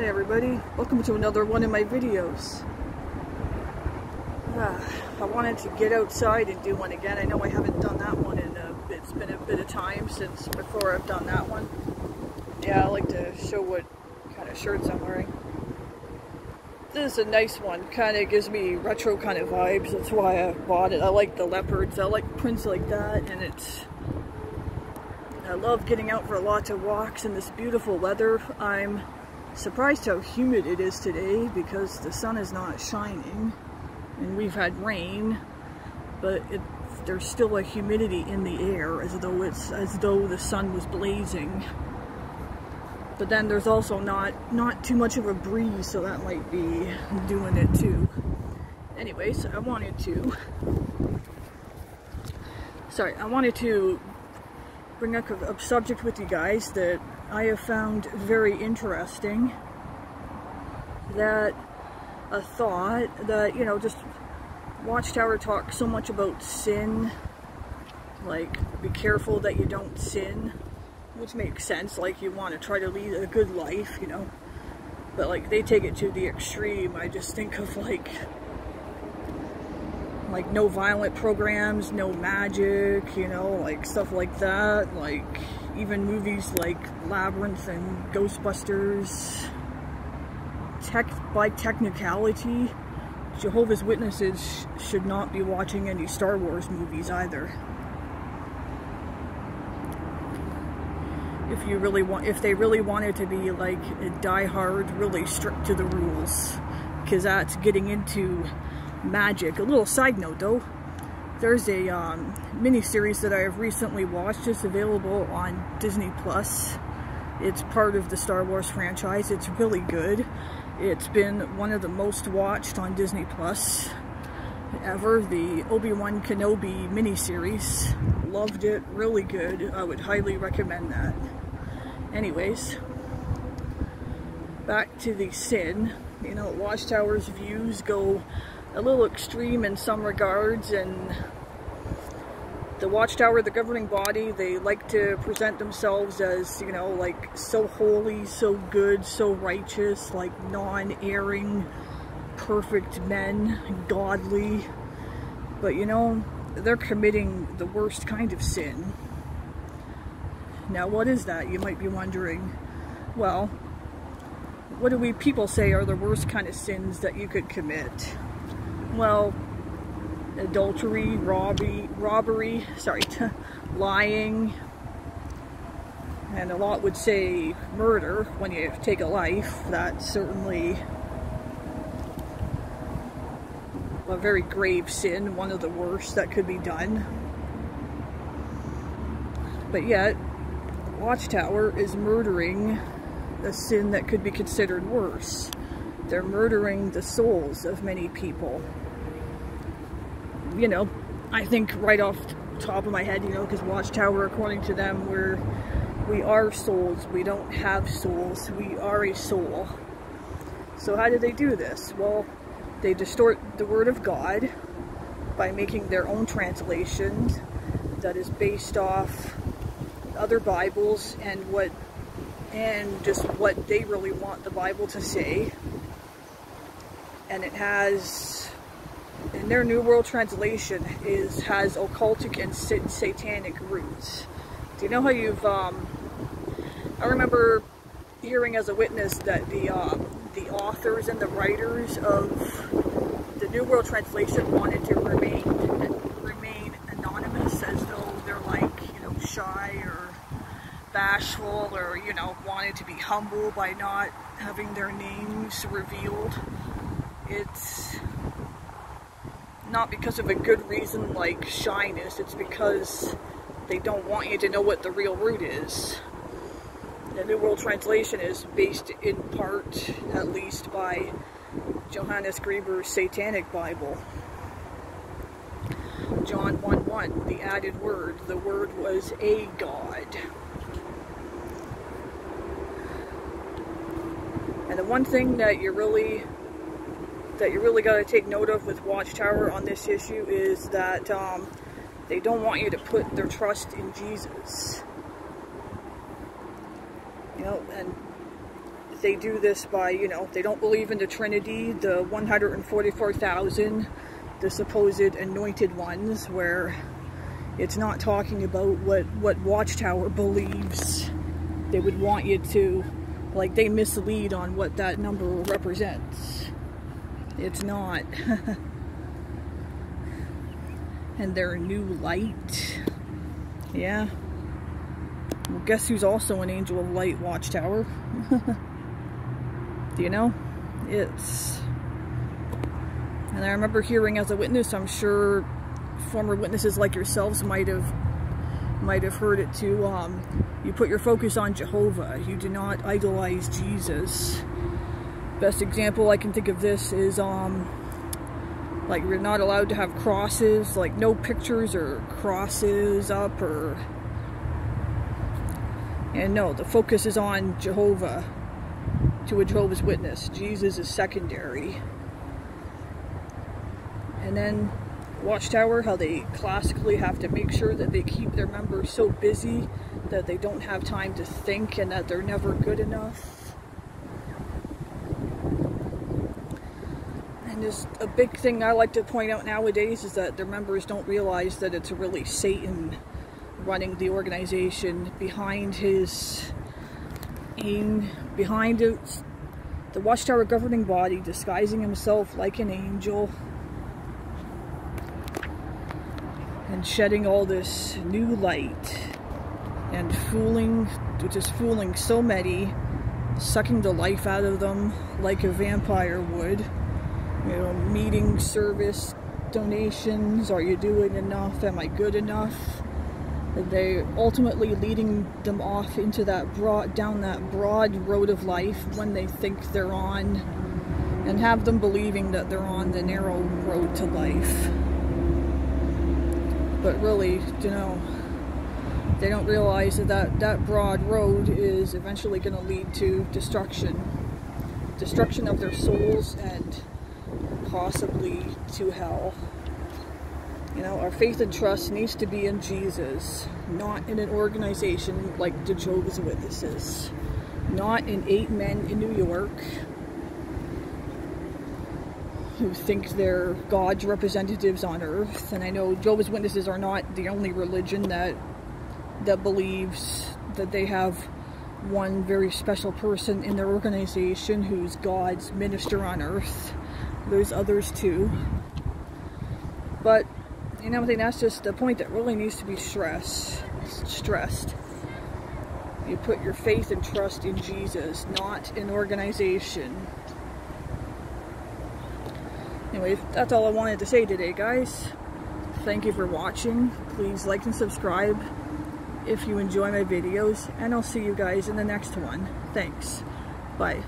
Hey everybody, welcome to another one of my videos. I wanted to get outside and do one again. I know I haven't done that one in it's been a bit of time since before I've done that one. Yeah, I like to show what kind of shirts I'm wearing. This is a nice one, kind of gives me retro kind of vibes, that's why I bought it. I like the leopards, I like prints like that, and I love getting out for lots of walks in this beautiful weather. I'm surprised how humid it is today because the sun is not shining and we've had rain, but there's still a humidity in the air as though the sun was blazing. But then there's also not too much of a breeze, so that might be doing it too. Anyways, I wanted to bring up a subject with you guys that I have found very interesting. That a thought that, you know, just Watchtower talks so much about sin, like be careful that you don't sin, which makes sense, like you want to try to lead a good life, you know, but like they take it to the extreme. I just think of like no violent programs, no magic, you know, like stuff like that, like even movies like Labyrinth and Ghostbusters. By technicality, Jehovah's Witnesses should not be watching any Star Wars movies either. If they really wanted to be like a die-hard, really strict to the rules, because that's getting into magic. A little side note though, there's a mini-series that I have recently watched. It's available on Disney Plus. It's part of the Star Wars franchise. It's really good. It's been one of the most watched on Disney Plus ever. The Obi-Wan Kenobi mini-series. Loved it. Really good. I would highly recommend that. Anyways, back to the sin. You know, Watchtower's views go a little extreme in some regards, and the Watchtower, the governing body, they like to present themselves as, you know, like so holy, so good, so righteous, like non-erring, perfect men, godly. But you know, they're committing the worst kind of sin. Now what is that, you might be wondering? Well, what do we people say are the worst kind of sins that you could commit? Well, adultery, robbery, lying, and a lot would say murder when you take a life. That's certainly a very grave sin, one of the worst that could be done. But yet, Watchtower is murdering a sin that could be considered worse. They're murdering the souls of many people. You know, I think right off the top of my head, you know, because Watchtower, according to them, we are souls. We don't have souls. We are a soul. So how do they do this? Well, they distort the Word of God by making their own translations that is based off other Bibles and just what they really want the Bible to say. And it has, in their New World Translation, has occultic and satanic roots. Do you know how you've, I remember hearing as a witness that the authors and the writers of the New World Translation wanted to remain anonymous, as though they're like, you know, shy or bashful, or, you know, wanted to be humble by not having their names revealed. It's not because of a good reason like shyness, it's because they don't want you to know what the real root is. The New World Translation is based in part, at least, by Johannes Grieber's Satanic Bible. John 1:1, the added word. The word was a God. And the one thing that you really got to take note of with Watchtower on this issue is that they don't want you to put their trust in Jesus. You know, and they do this by, you know, they don't believe in the Trinity, the 144,000, the supposed anointed ones, where it's not talking about what Watchtower believes. They would want you to, like, they mislead on what that number represents. It's not. And their new light. Yeah. Well, guess who's also an angel of light? Watchtower. Do you know? It's... And I remember hearing as a witness, I'm sure former witnesses like yourselves might have heard it too. You put your focus on Jehovah. You do not idolize Jesus. Best example I can think of this is like, you're not allowed to have crosses, like no pictures or crosses up, or... And no, the focus is on Jehovah, to a Jehovah's Witness. Jesus is secondary. And then Watchtower, how they classically have to make sure that they keep their members so busy that they don't have time to think and that they're never good enough. And just a big thing I like to point out nowadays is that their members don't realize that it's really Satan running the organization. Behind his aim, behind it, the Watchtower governing body disguising himself like an angel and shedding all this new light and fooling, which is fooling so many, sucking the life out of them like a vampire would. You know, meeting, service, donations, are you doing enough, am I good enough? And they ultimately leading them off into that down that broad road of life when they think they're on, and have them believing that they're on the narrow road to life. But really, you know, they don't realize that that broad road is eventually going to lead to destruction. Destruction of their souls and possibly to hell. You know, our faith and trust needs to be in Jesus, not in an organization like the Jehovah's Witnesses, not in 8 men in New York who think they're God's representatives on earth. And I know Jehovah's Witnesses are not the only religion that believes that they have one very special person in their organization who's God's minister on earth. There's others too. But, you know, I think that's just the point that really needs to be stressed. You put your faith and trust in Jesus, not an organization. Anyway, that's all I wanted to say today, guys. Thank you for watching. Please like and subscribe if you enjoy my videos, and I'll see you guys in the next one. Thanks. Bye.